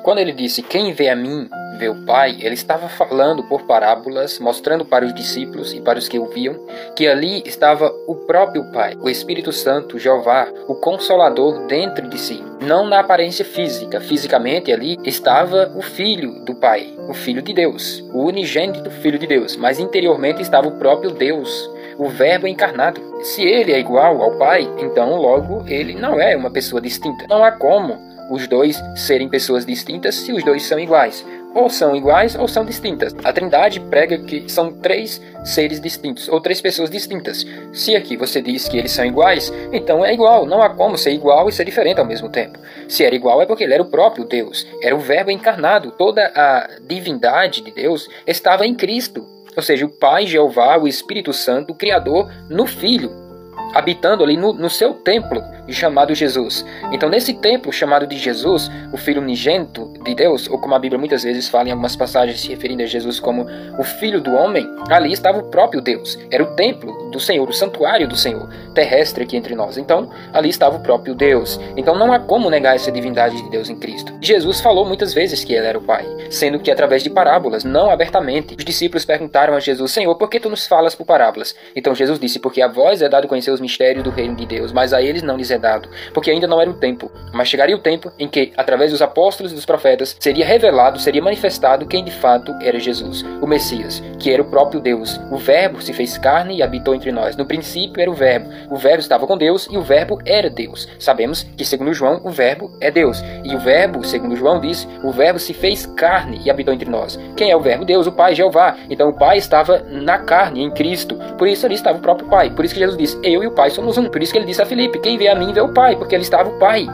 Quando ele disse, quem vê a mim, vê o Pai, ele estava falando por parábolas, mostrando para os discípulos e para os que ouviam, que ali estava o próprio Pai, o Espírito Santo, Jeová, o Consolador dentro de si. Não na aparência física. Fisicamente ali estava o Filho do Pai, o Filho de Deus, o unigênito Filho de Deus, mas interiormente estava o próprio Deus, o Verbo encarnado. Se ele é igual ao Pai, então logo ele não é uma pessoa distinta. Não há como os dois serem pessoas distintas se os dois são iguais. Ou são iguais ou são distintas. A Trindade prega que são três seres distintos, ou três pessoas distintas. Se aqui você diz que eles são iguais, então é igual. Não há como ser igual e ser diferente ao mesmo tempo. Se era igual é porque ele era o próprio Deus. Era o Verbo encarnado. Toda a divindade de Deus estava em Cristo. Ou seja, o Pai, Jeová, o Espírito Santo, o Criador, no Filho, habitando ali no seu templo chamado Jesus. Então, nesse templo chamado de Jesus, o Filho unigênito de Deus, ou como a Bíblia muitas vezes fala em algumas passagens se referindo a Jesus como o Filho do Homem, ali estava o próprio Deus. Era o templo do Senhor, o santuário do Senhor, terrestre aqui entre nós. Então, ali estava o próprio Deus. Então, não há como negar essa divindade de Deus em Cristo. Jesus falou muitas vezes que ele era o Pai, sendo que através de parábolas, não abertamente. Os discípulos perguntaram a Jesus, Senhor, por que tu nos falas por parábolas? Então, Jesus disse, porque a vós é dado conhecer os mistérios do reino de Deus, mas a eles não lhes é dado, porque ainda não era o tempo. Mas chegaria o tempo em que, através dos apóstolos e dos profetas, seria revelado, seria manifestado quem de fato era Jesus, o Messias, que era o próprio Deus. O Verbo se fez carne e habitou entre nós. No princípio era o Verbo estava com Deus e o Verbo era Deus. Sabemos que, segundo João, o Verbo é Deus. E o Verbo, segundo João diz, o Verbo se fez carne e habitou entre nós. Quem é o Verbo? Deus, o Pai, Jeová. Então o Pai estava na carne, em Cristo. Por isso ali estava o próprio Pai. Por isso que Jesus disse, eu e o Pai somos um. Por isso que ele disse a Filipe, quem vê a mim vê o Pai, porque ali estava o Pai.